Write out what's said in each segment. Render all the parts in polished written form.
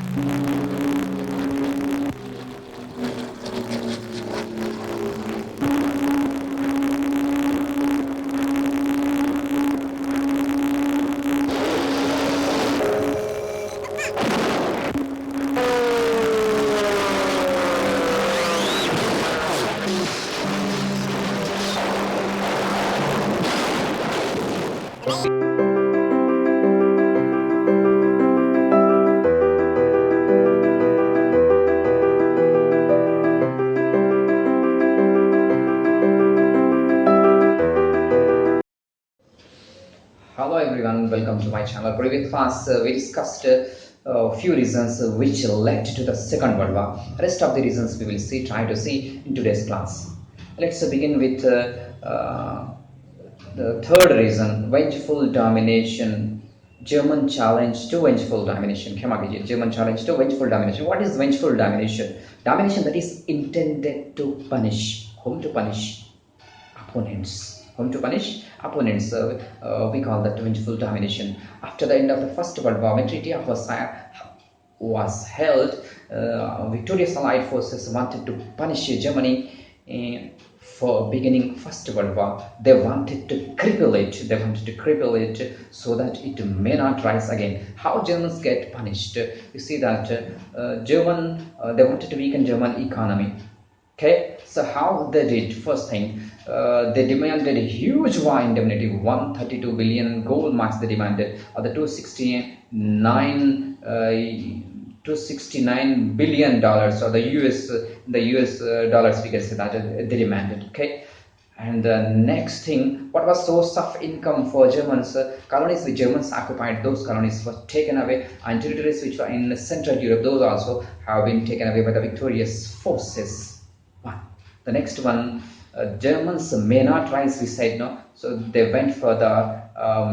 Hello everyone, welcome to my channel. Previous class we discussed a few reasons which led to the Second World War. Rest of the reasons we will try to see in today's class. Let's begin with the third reason: vengeful domination. German challenge to vengeful domination. German challenge to vengeful domination. What is vengeful domination? Domination that is intended to punish. Whom to punish? Opponents. Whom to punish? Opponents. We call that vengeful domination. After the end of the First World War, when Treaty of Versailles was held, victorious Allied forces wanted to punish Germany for beginning First World War. They wanted to cripple it. They wanted to cripple it so that it may not rise again. How Germans get punished? You see that they wanted to weaken German economy. Okay, so how they did? First thing, they demanded a huge war indemnity, 132 billion gold marks they demanded, or the 269 billion dollars, or the US dollars we can say that they demanded. Okay, and the next thing, what was source of income for Germans? Colonies which Germans occupied, those colonies were taken away, and territories which were in Central Europe, those also have been taken away by the victorious forces. The next one, Germans may not rise, we said, no, so they went for the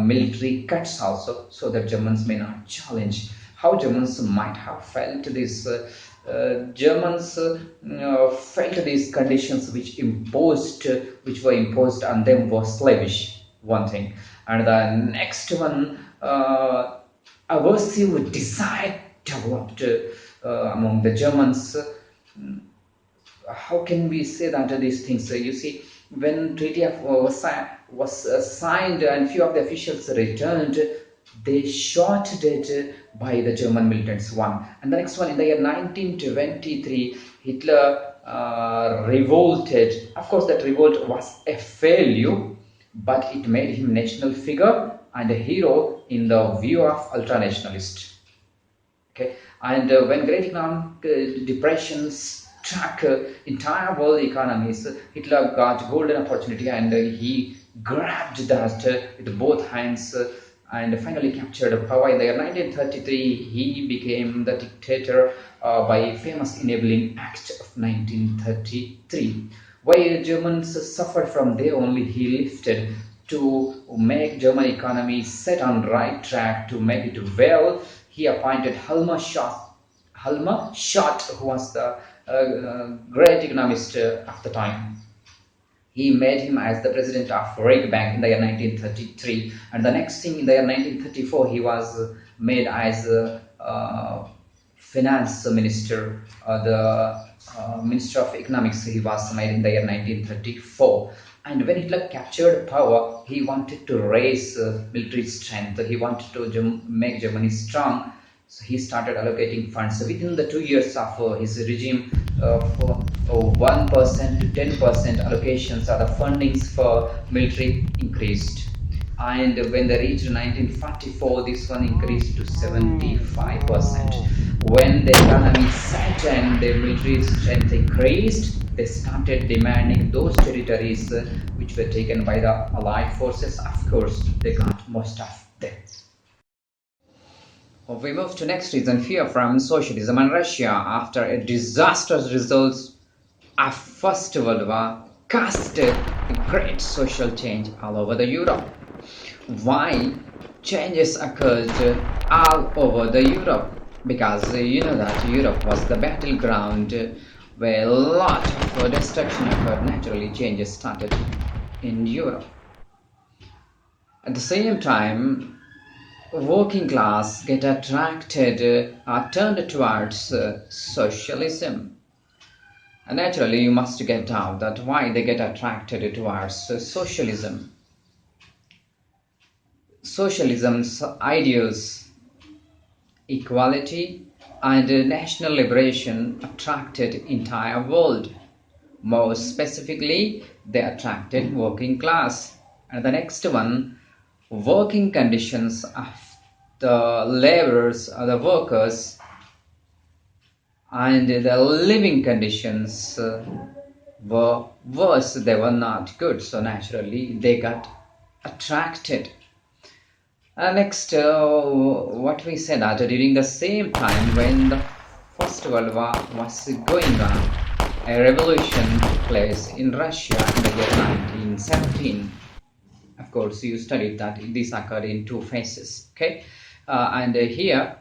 military cuts also, so that Germans may not challenge. How Germans might have felt this? Germans felt these conditions which were imposed on them were slavish, one thing. And the next one, aversive desire developed among the Germans. How can we say that these things? You see, when Treaty of Versailles was signed and few of the officials returned, they shot dead by the German militants. One. And the next one, in the year 1923, Hitler revolted. Of course, that revolt was a failure, but it made him national figure and a hero in the view of ultranationalists. Okay, and when great economic depressions struck entire world economies, Hitler got golden opportunity and he grabbed that with both hands and finally captured power. In the year 1933, he became the dictator by famous Enabling Act of 1933. While Germans suffered from there, only he lifted to make German economy set on right track, to make it well. He appointed Helmer Schott, who was the great economist of the time. He made him as the president of Bank in the year 1933, and the next thing, in the year 1934, he was made as finance minister, the minister of economics. He was made in the year 1934. And when Hitler captured power, he wanted to raise military strength. He wanted to make Germany strong. So he started allocating funds. So within the 2 years of his regime, for 1% to 10% allocations or the fundings for military increased. And when they reached 1944, this one increased to 75%. When the economy set and the military strength increased, they started demanding those territories which were taken by the Allied forces. Of course, they got most of them. We move to next reason: fear from socialism. And Russia, after a disastrous results of First World War, caused a great social change all over the Europe. Why changes occurred all over the Europe? Because you know that Europe was the battleground where a lot of destruction occurred. Naturally, changes started in Europe. At the same time, working class get attracted are turned towards socialism. And naturally, you must get out that why they get attracted towards socialism. Socialism's ideals, equality, and national liberation attracted entire world. More specifically, they attracted working class. And the next one, working conditions of the laborers or the workers and the living conditions were worse, they were not good, so naturally they got attracted. Next, what we said that during the same time when the First World War was going on, a revolution took place in Russia in the year 1917. Of course, you studied that this occurred in two phases. Okay, and here,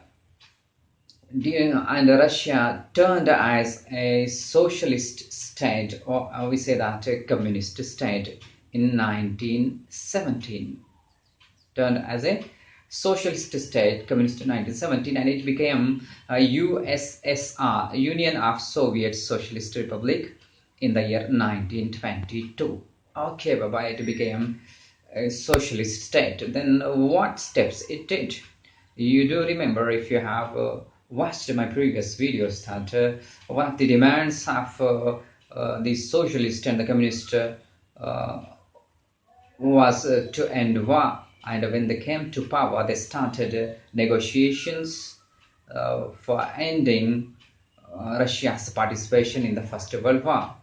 and Russia turned as a socialist state, or we say that a communist state in 1917. Turned as a socialist state, communist in 1917, and it became a USSR, Union of Soviet Socialist Republic, in the year 1922. Okay, bye-bye, it became a socialist state. Then what steps it did? You do remember, if you have watched my previous videos, that one of the demands of the socialist and the communist was to end war. And when they came to power, they started negotiations for ending Russia's participation in the First World War.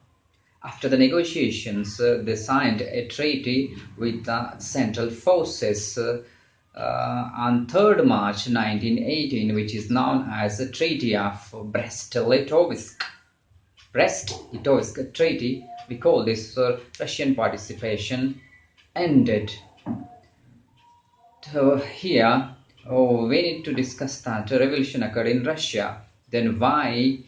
After the negotiations, they signed a treaty with the Central Forces on 3rd March 1918, which is known as the Treaty of Brest-Litovsk. Brest-Litovsk Treaty, we call this Russian participation ended. So here, we need to discuss that a revolution occurred in Russia. Then why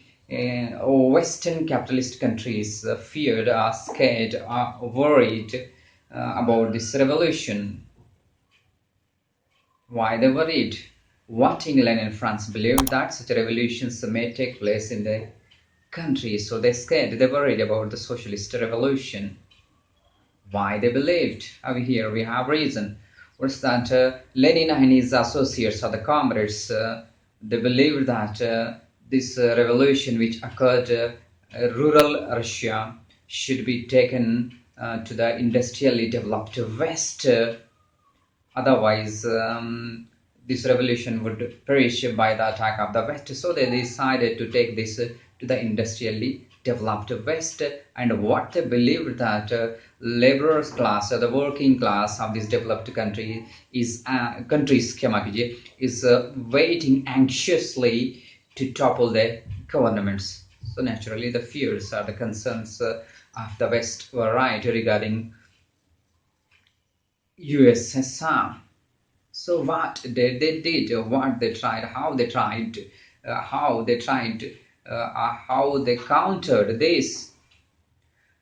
Western capitalist countries feared or scared or worried about this revolution? Why they worried? What England and France believed that such revolutions may take place in the country, so they scared, they worried about the socialist revolution. Why they believed? Over here we have reason. Was that Lenin and his associates or the comrades, they believed that this revolution which occurred rural Russia should be taken to the industrially developed West. Otherwise, this revolution would perish by the attack of the West. So they decided to take this to the industrially developed West. And what they believed that laborers class or the working class of this developed country is waiting anxiously to topple the governments. So naturally the fears or the concerns of the West were right regarding USSR. So what they did, what they tried, how they countered this.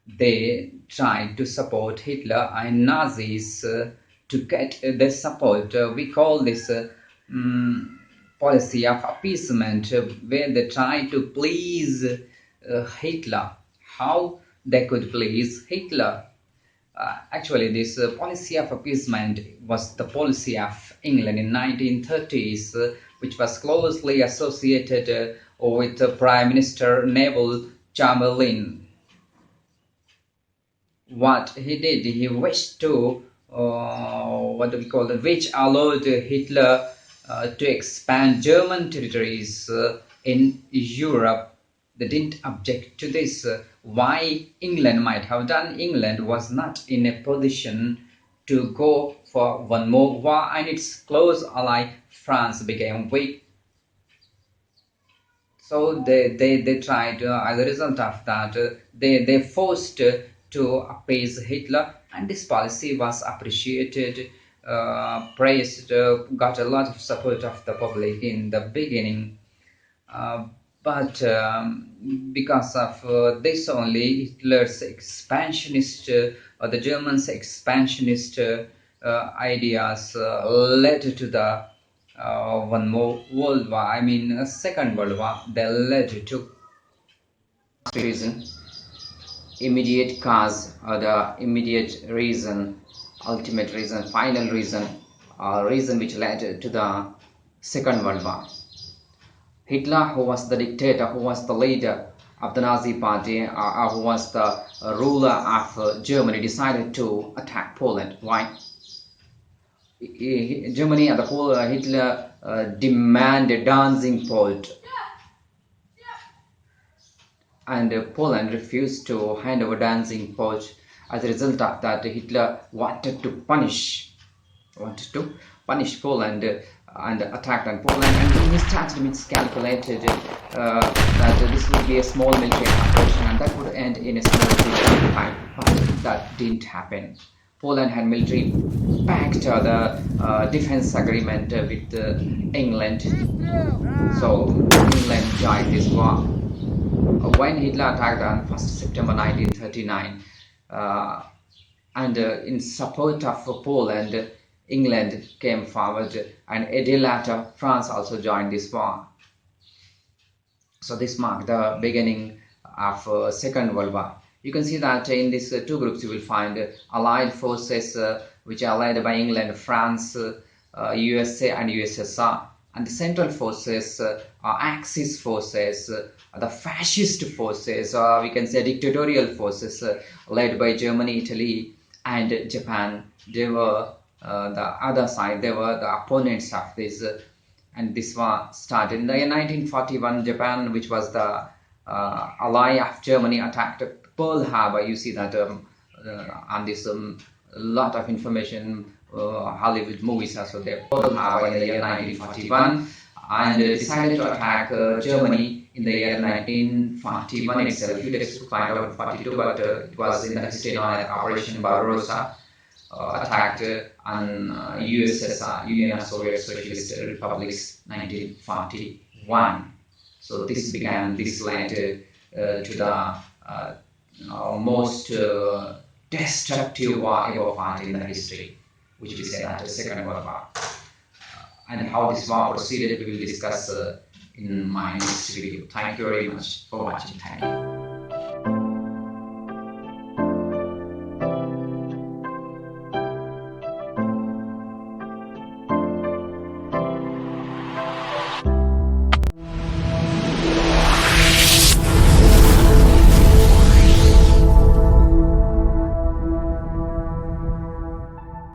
They tried to support Hitler and Nazis to get their support. We call this policy of appeasement, where they try to please Hitler. How they could please Hitler? Actually, this policy of appeasement was the policy of England in 1930s, which was closely associated with Prime Minister Neville Chamberlain. What he did, he wished to which allowed Hitler to expand German territories in Europe. They didn't object to this. Why England might have done? England was not in a position to go for one more war, and its close ally France became weak. So they tried, as a result of that, they forced to appease Hitler, and this policy was appreciated, praised, got a lot of support of the public in the beginning. But because of this only, Hitler's expansionist, or the Germans' expansionist ideas led to the one more World War, I mean Second World War, that led to reason, immediate cause, or the immediate reason, ultimate reason, final reason, reason which led to the Second World War. Hitler, who was the dictator, who was the leader of the Nazi party, who was the ruler of Germany, decided to attack Poland. Why? Germany and the whole Hitler demanded dancing Poland, and Poland refused to hand over dancing Poland. As a result of that, Hitler wanted to punish Poland and attacked on Poland, and he started miscalculated that this would be a small military operation and that would end in a small period of time, but that didn't happen. Poland had military pact the defense agreement with England, so England joined this war. When Hitler attacked on 1st September 1939, and in support of Poland, England came forward, and a day later France also joined this war. So this marked the beginning of Second World War. You can see that in these two groups you will find allied forces which are led by England, France, USA and USSR, and the central forces are Axis forces, the fascist forces, or we can say dictatorial forces led by Germany, Italy and Japan. They were the other side, they were the opponents of this, and this war started in the year 1941. Japan, which was the ally of Germany, attacked Pearl Harbor. You see that on this lot of information, Hollywood movies also there. Pearl Harbor in the year 1941, and decided to attack Germany in the year 1941 itself. Few texts find out 42, but it was in the history known as Operation Barbarossa. Attacked on USSR, Union of Soviet Socialist Republics, 1941. So this led to the most destructive war ever fought in the history, which we say that the Second World War. And how this war proceeded, we will discuss in my next video. Thank you very much for watching. Thank you.